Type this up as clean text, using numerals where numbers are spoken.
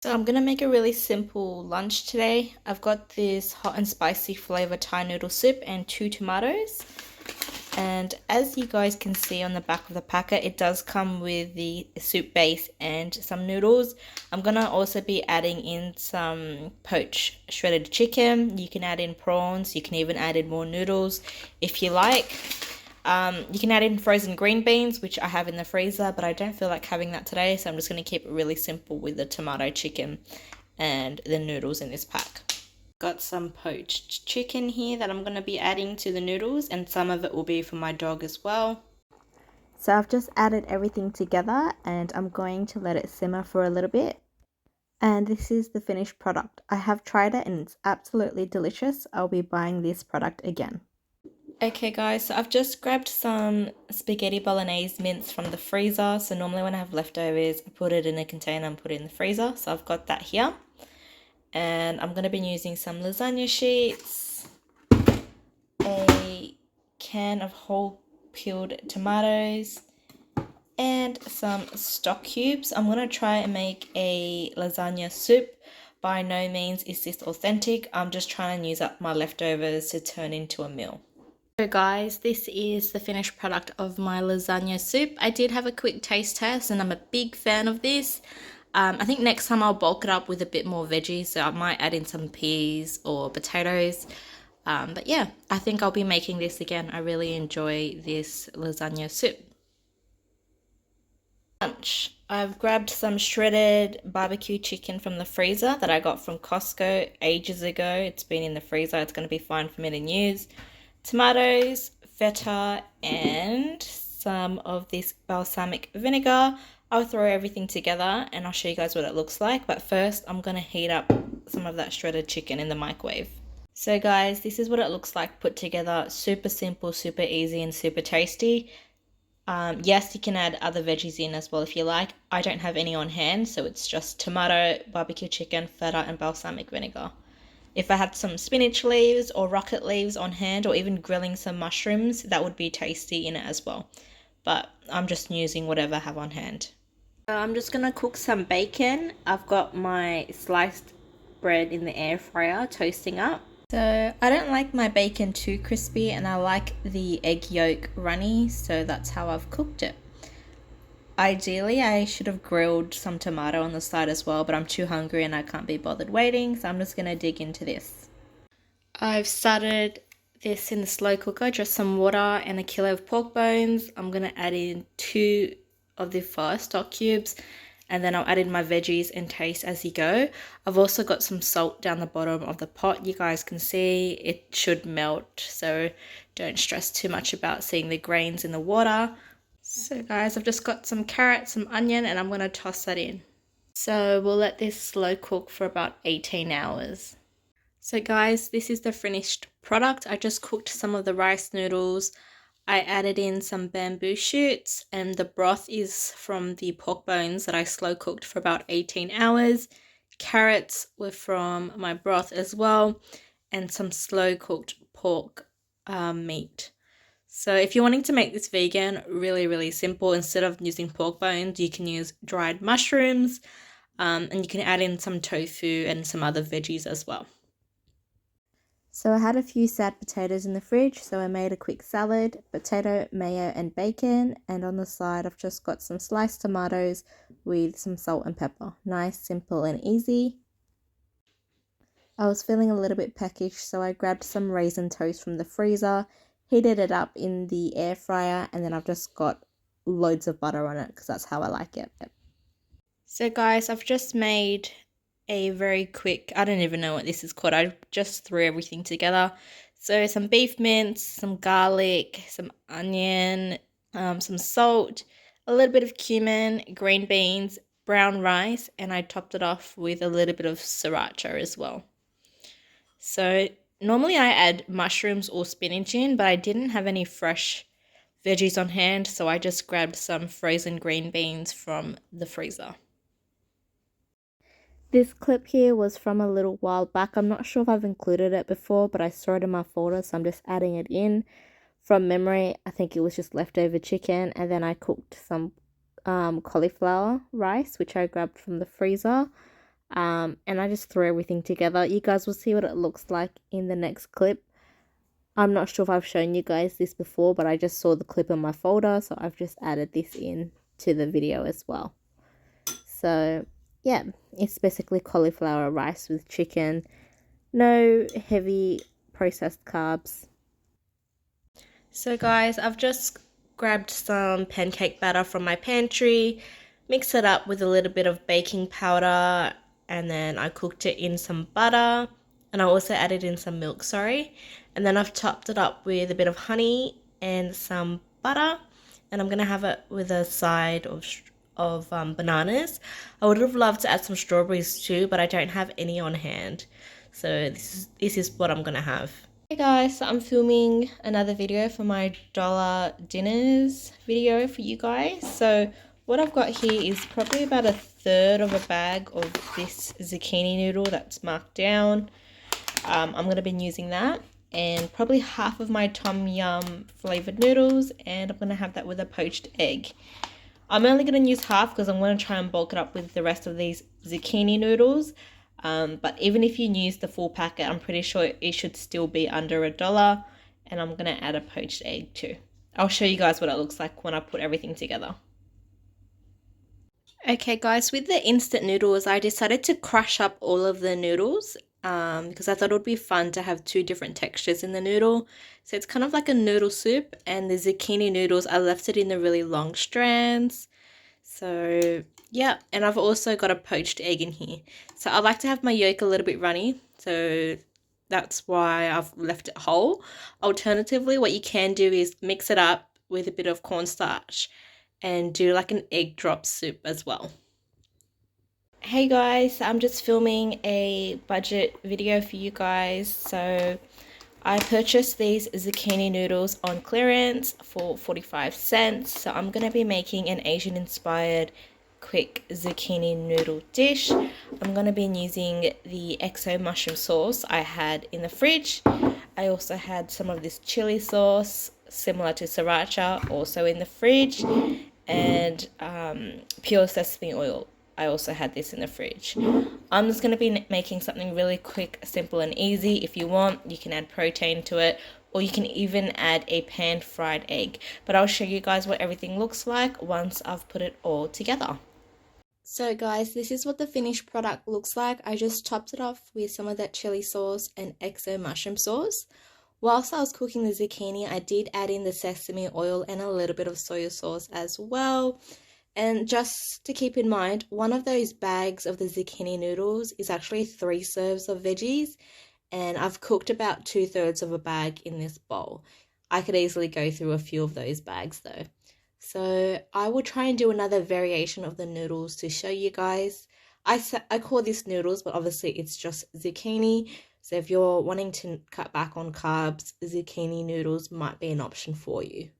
So I'm gonna make a really simple lunch today. I've got this hot and spicy flavor Thai noodle soup and 2 tomatoes. And as you guys can see on the back of the packet, it does come with the soup base and some noodles. I'm gonna also be adding in some poached shredded chicken. You can add in prawns. You can even add in more noodles if you like. You can add in frozen green beans, which I have in the freezer, but I don't feel like having that today, so I'm just going to keep it really simple with the tomato chicken and the noodles in this pack. Got some poached chicken here that I'm going to be adding to the noodles, and some of it will be for my dog as well. So I've just added everything together and I'm going to let it simmer for a little bit. And this is the finished product. I have tried it and it's absolutely delicious. I'll be buying this product again. Okay guys, so I've just grabbed some spaghetti bolognese mince from the freezer. So normally when I have leftovers, I put it in a container and put it in the freezer. So I've got that here. And I'm going to be using some lasagna sheets, a can of whole peeled tomatoes, and some stock cubes. I'm going to try and make a lasagna soup. By no means is this authentic. I'm just trying to use up my leftovers to turn into a meal. So guys, this is the finished product of my lasagna soup. I did have a quick taste test and I'm a big fan of this. I think next time I'll bulk it up with a bit more veggies, so I might add in some peas or potatoes. But yeah, I think I'll be making this again. I really enjoy this lasagna soup. Lunch. I've grabbed some shredded barbecue chicken from the freezer that I got from Costco ages ago. It's been in the freezer. It's going to be fine for me to use. Tomatoes, feta, and some of this balsamic vinegar. I'll throw everything together and I'll show you guys what it looks like. But first, I'm going to heat up some of that shredded chicken in the microwave. So guys, this is what it looks like put together. Super simple, super easy, and super tasty. Yes, you can add other veggies in as well if you like. I don't have any on hand, so it's just tomato, barbecue chicken, feta, and balsamic vinegar. If I had some spinach leaves or rocket leaves on hand, or even grilling some mushrooms, that would be tasty in it as well. But I'm just using whatever I have on hand. So I'm just going to cook some bacon. I've got my sliced bread in the air fryer toasting up. So I don't like my bacon too crispy and I like the egg yolk runny, so that's how I've cooked it. Ideally, I should have grilled some tomato on the side as well, but I'm too hungry and I can't be bothered waiting, so I'm just going to dig into this. I've started this in the slow cooker, just some water and a kilo of pork bones. I'm going to add in 2 of the first stock cubes, and then I'll add in my veggies and taste as you go. I've also got some salt down the bottom of the pot. You guys can see it should melt, so don't stress too much about seeing the grains in the water. So guys, I've just got some carrots, some onion, and I'm going to toss that in. So we'll let this slow cook for about 18 hours. So guys, this is the finished product. I just cooked some of the rice noodles. I added in some bamboo shoots, and the broth is from the pork bones that I slow cooked for about 18 hours. Carrots were from my broth as well, and some slow cooked pork meat. So if you're wanting to make this vegan, really simple, instead of using pork bones, you can use dried mushrooms, and you can add in some tofu and some other veggies as well. So I had a few sad potatoes in the fridge, so I made a quick salad, potato, mayo and bacon, and on the side I've just got some sliced tomatoes with some salt and pepper. Nice, simple and easy. I was feeling a little bit peckish, so I grabbed some raisin toast from the freezer, heated it up in the air fryer, and then I've just got loads of butter on it because that's how I like it. So guys, I've just made a very quick, I don't even know what this is called, I just threw everything together. So some beef mince, some garlic, some onion, some salt, a little bit of cumin, green beans, brown rice, and I topped it off with a little bit of sriracha as well. So normally I add mushrooms or spinach in, but I didn't have any fresh veggies on hand, so I just grabbed some frozen green beans from the freezer. This clip here was from a little while back. I'm not sure if I've included it before, but I saw it in my folder, so I'm just adding it in. From memory, I think it was just leftover chicken, and then I cooked some cauliflower rice, which I grabbed from the freezer. And I just threw everything together. You guys will see what it looks like in the next clip. I'm not sure if I've shown you guys this before, but I just saw the clip in my folder, so I've just added this in to the video as well. So yeah, it's basically cauliflower rice with chicken. No heavy processed carbs. So guys, I've just grabbed some pancake batter from my pantry, mixed it up with a little bit of baking powder, and then I cooked it in some butter, and I also added in some milk, sorry. And then I've topped it up with a bit of honey and some butter, and I'm gonna have it with a side of bananas. I would have loved to add some strawberries too, but I don't have any on hand. So this is what I'm gonna have. Hey guys, so I'm filming another video for my dollar dinners video for you guys. So what I've got here is probably about a third of a bag of this zucchini noodle that's marked down. I'm going to be using that, and probably half of my tom yum flavored noodles, and I'm going to have that with a poached egg. I'm only going to use half because I'm going to try and bulk it up with the rest of these zucchini noodles. But even if you use the full packet, I'm pretty sure it should still be under $1. And I'm going to add a poached egg too. I'll show you guys what it looks like when I put everything together. Okay guys, with the instant noodles, I decided to crush up all of the noodles because I thought it would be fun to have two different textures in the noodle. So it's kind of like a noodle soup, and the zucchini noodles, I left it in the really long strands. So yeah, and I've also got a poached egg in here. So I like to have my yolk a little bit runny, so that's why I've left it whole. Alternatively, what you can do is mix it up with a bit of cornstarch and do like an egg drop soup as well. Hey guys, I'm just filming a budget video for you guys. So I purchased these zucchini noodles on clearance for 45 cents. So I'm going to be making an Asian inspired quick zucchini noodle dish. I'm going to be using the XO mushroom sauce I had in the fridge. I also had some of this chili sauce similar to sriracha also in the fridge, and pure sesame oil. I also had this in the fridge. I'm just going to be making something really quick, simple and easy. If you want, you can add protein to it, or you can even add a pan fried egg. But I'll show you guys what everything looks like once I've put it all together. So guys, this is what the finished product looks like. I just topped it off with some of that chili sauce and XO mushroom sauce. Whilst I was cooking the zucchini, I did add in the sesame oil and a little bit of soy sauce as well. And just to keep in mind, one of those bags of the zucchini noodles is actually 3 serves of veggies, and I've cooked about 2/3 of a bag in this bowl. I could easily go through a few of those bags though. So I will try and do another variation of the noodles to show you guys. I call this noodles, but obviously it's just zucchini. So if you're wanting to cut back on carbs, zucchini noodles might be an option for you.